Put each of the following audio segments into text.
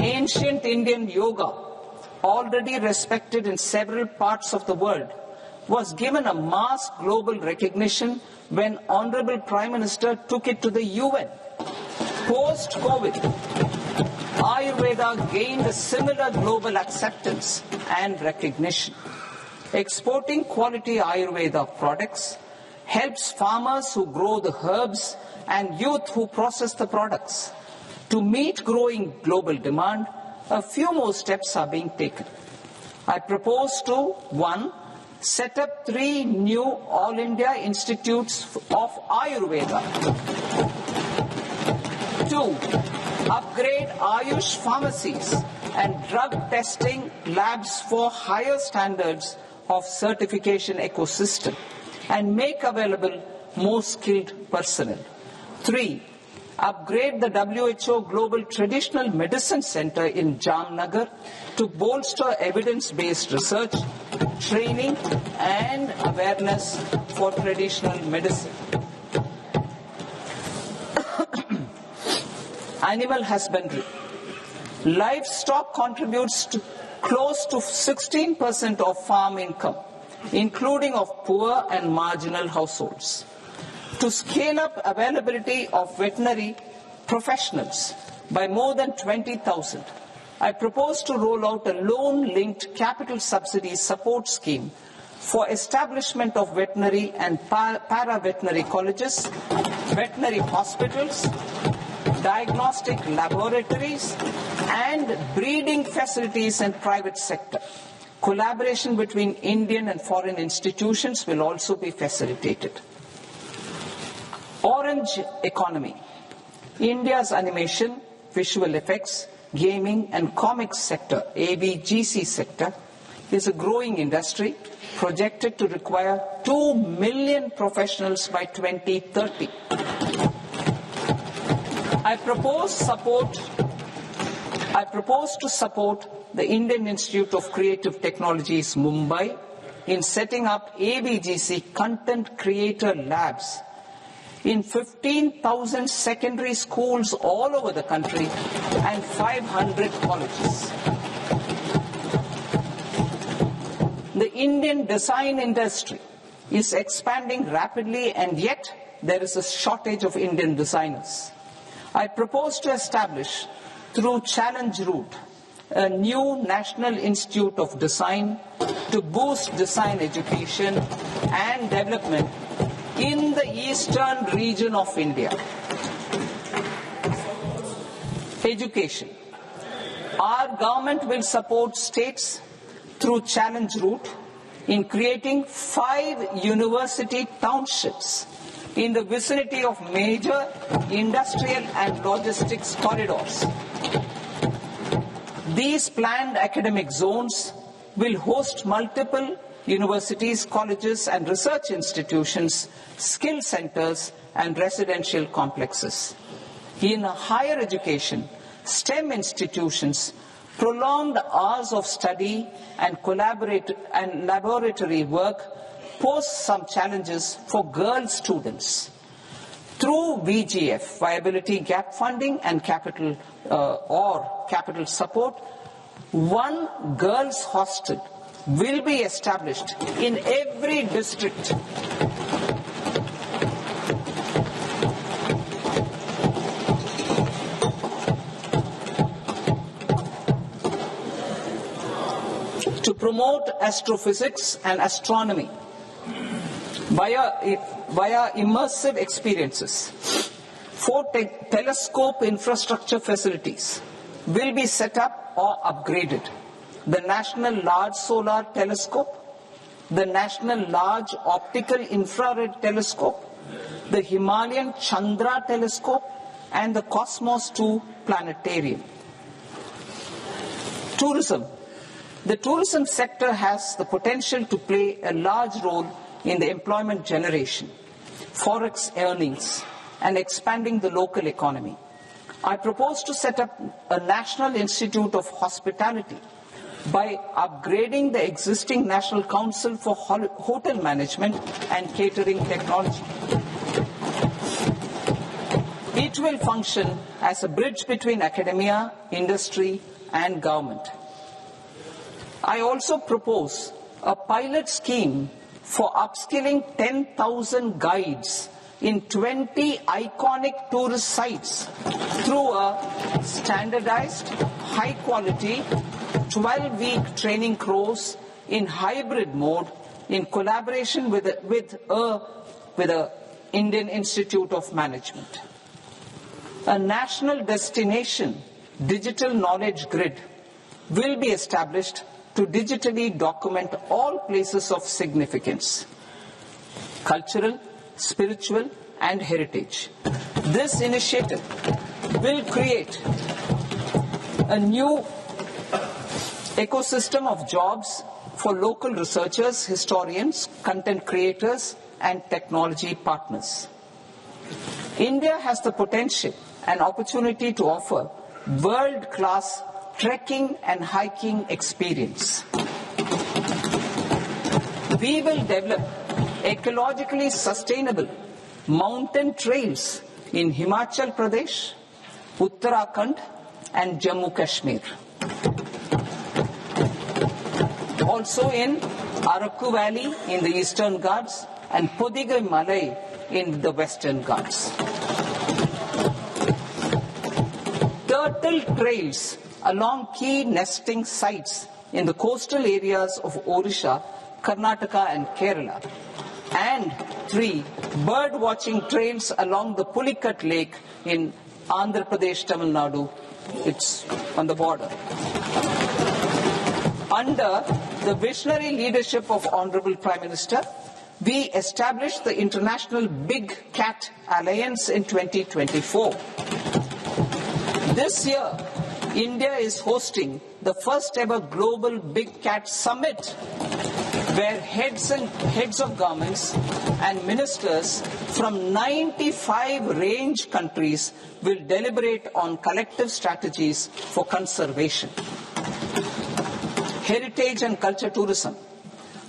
Ancient Indian yoga, already respected in several parts of the world, was given a mass global recognition when Honorable Prime Minister took it to the UN. Post-COVID, Ayurveda gained a similar global acceptance and recognition. Exporting quality Ayurveda products helps farmers who grow the herbs and youth who process the products. To meet growing global demand, a few more steps are being taken. I propose to 1. Set up 3 new All India Institutes of Ayurveda. 2. Upgrade Ayush pharmacies and drug testing labs for higher standards of certification ecosystem and make available more skilled personnel. 3. Upgrade the WHO Global Traditional Medicine Center in Jamnagar to bolster evidence-based research, training and awareness for traditional medicine. Animal husbandry. Livestock contributes to close to 16% of farm income, including of poor and marginal households. To scale up availability of veterinary professionals by more than 20,000, I propose to roll out a loan-linked capital subsidy support scheme for establishment of veterinary and para-veterinary colleges, veterinary hospitals, diagnostic laboratories, and breeding facilities in private sector. Collaboration between Indian and foreign institutions will also be facilitated. Orange economy. India's animation, visual effects, gaming and comics sector, ABGC sector, is a growing industry projected to require 2 million professionals by 2030. I propose to support the Indian Institute of Creative Technologies, Mumbai, in setting up ABGC content creator labs in 15,000 secondary schools all over the country and 500 colleges. The Indian design industry is expanding rapidly, and yet there is a shortage of Indian designers. I propose to establish, through Challenge Route, a new National Institute of Design to boost design education and development in the eastern region of India. Education. Our government will support states through Challenge Route in creating 5 university townships in the vicinity of major industrial and logistics corridors. These planned academic zones will host multiple universities, colleges and research institutions, skill centers and residential complexes. In higher education, STEM institutions, prolonged hours of study and laboratory work pose some challenges for girl students. Through VGF, Viability Gap Funding and capital support, 1 girls' hostel will be established in every district. To promote astrophysics and astronomy via immersive experiences. 4 telescope infrastructure facilities will be set up or upgraded. The National Large Solar Telescope, the National Large Optical Infrared Telescope, the Himalayan Chandra Telescope, and the Cosmos 2 Planetarium. Tourism. The tourism sector has the potential to play a large role in the employment generation, forex earnings, and expanding the local economy. I propose to set up a National Institute of Hospitality by upgrading the existing National Council for Hotel Management and Catering Technology. It will function as a bridge between academia, industry, and government. I also propose a pilot scheme for upskilling 10,000 guides in 20 iconic tourist sites through a standardized, high-quality, 12-week training course in hybrid mode in collaboration with the Indian Institute of Management. A national destination digital knowledge grid will be established to digitally document all places of significance, cultural, spiritual, and heritage. This initiative will create a new ecosystem of jobs for local researchers, historians, content creators, and technology partners. India has the potential and opportunity to offer world-class trekking and hiking experience. We will develop ecologically sustainable mountain trails in Himachal Pradesh, Uttarakhand, and Jammu Kashmir. Also in Araku Valley in the Eastern Ghats and Podigai Malai in the Western Ghats. Turtle trails along key nesting sites in the coastal areas of Odisha, Karnataka, and Kerala. And 3 bird watching trails along the Pulikat Lake in Andhra Pradesh, Tamil Nadu. It's on the border. Under the visionary leadership of Honorable Prime Minister, we established the International Big Cat Alliance in 2024. This year, India is hosting the first ever Global Big Cat Summit, where heads of governments and ministers from 95 range countries will deliberate on collective strategies for conservation. Heritage and culture tourism.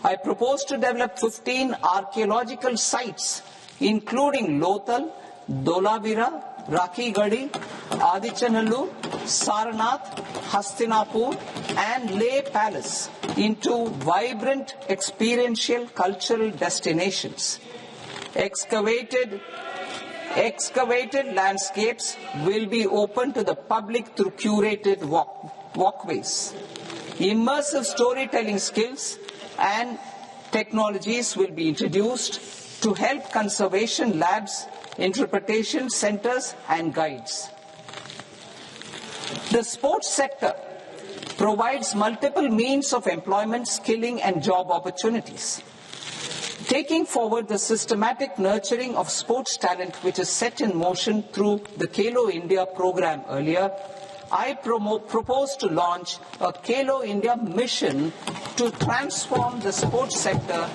I propose to develop 15 archaeological sites, including Lothal, Dolavira, Rakhi Gadi, Adichanallur, Saranath, Hastinapur, and Leh Palace into vibrant experiential cultural destinations. Excavated landscapes will be open to the public through curated walkways. Immersive storytelling skills and technologies will be introduced to help conservation labs, interpretation centers, and guides. The sports sector provides multiple means of employment, skilling, and job opportunities. Taking forward the systematic nurturing of sports talent which is set in motion through the Khelo India program earlier, I propose to launch a Khelo India mission to transform the sports sector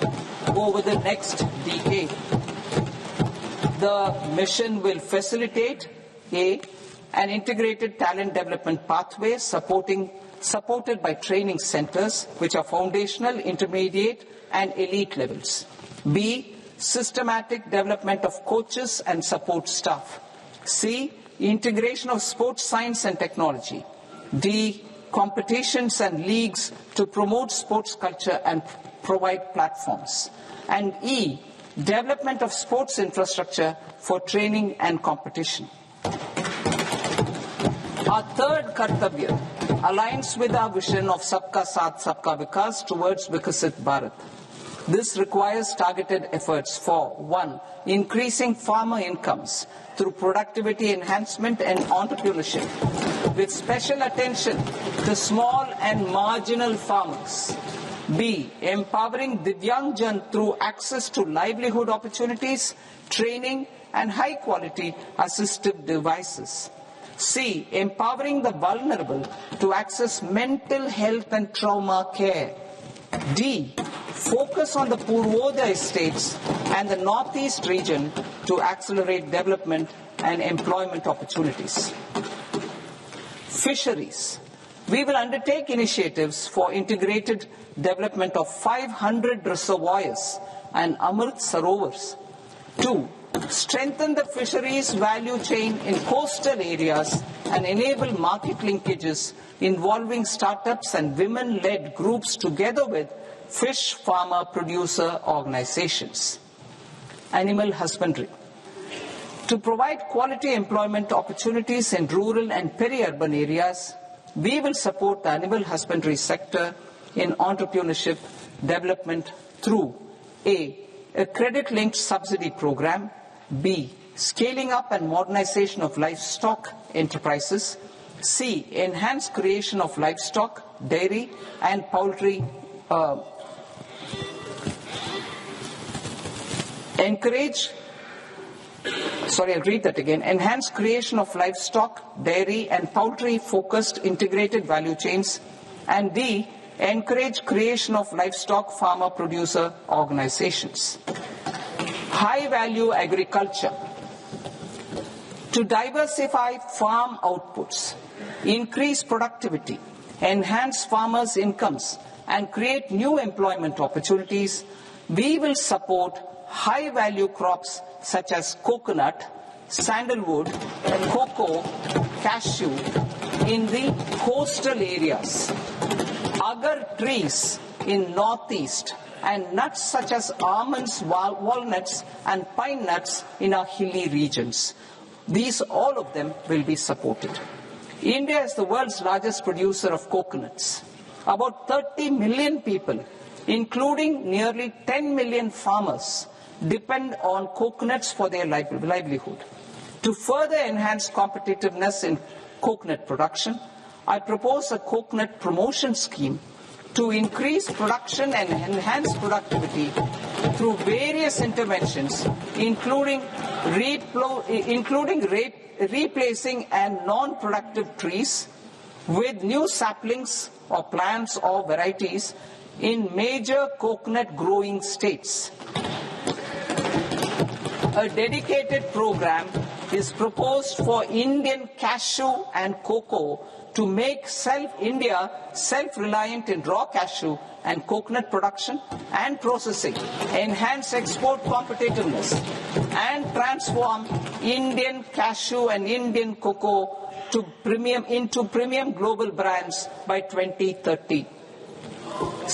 over the next decade. The mission will facilitate an integrated talent development pathway supported by training centers which are foundational, intermediate, and elite levels. B, systematic development of coaches and support staff. C, integration of sports science and technology. D, competitions and leagues to promote sports culture and provide platforms. And E, development of sports infrastructure for training and competition. Our third Kartavya aligns with our vision of Sabka Saath, Sabka Vikas towards Vikasit Bharat. This requires targeted efforts for 1, increasing farmer incomes through productivity enhancement and entrepreneurship, with special attention to small and marginal farmers. B, empowering Divyangjan through access to livelihood opportunities, training, and high-quality assistive devices. C, empowering the vulnerable to access mental health and trauma care. D, focus on the Purvodaya states and the Northeast region to accelerate development and employment opportunities. Fisheries. We will undertake initiatives for integrated development of 500 reservoirs and Amrit Sarovars to strengthen the fisheries value chain in coastal areas, and enable market linkages involving startups and women-led groups together with fish farmer producer organizations. Animal husbandry. To provide quality employment opportunities in rural and peri-urban areas, we will support the animal husbandry sector in entrepreneurship development through A credit-linked subsidy program, B, scaling up and modernization of livestock enterprises, C, enhanced creation of livestock, dairy and poultry, enhanced creation of livestock, dairy and poultry focused integrated value chains, and D, encourage creation of livestock farmer producer organizations. High value agriculture. To diversify farm outputs, increase productivity, enhance farmers' incomes, and create new employment opportunities, we will support high value crops such as coconut, sandalwood, cocoa, cashew in the coastal areas, agar trees in northeast, and nuts such as almonds, walnuts, and pine nuts in our hilly regions. These, all of them, will be supported. India is the world's largest producer of coconuts. About 30 million people, including nearly 10 million farmers, depend on coconuts for their livelihood. To further enhance competitiveness in coconut production, I propose a coconut promotion scheme to increase production and enhance productivity through various interventions, including replacing and non-productive trees with new saplings or plants or varieties in major coconut growing states. A dedicated program is proposed for Indian cashew and cocoa to make India self-reliant in raw cashew and coconut production and processing, enhance export competitiveness, and transform Indian cashew and Indian cocoa into premium global brands by 2030.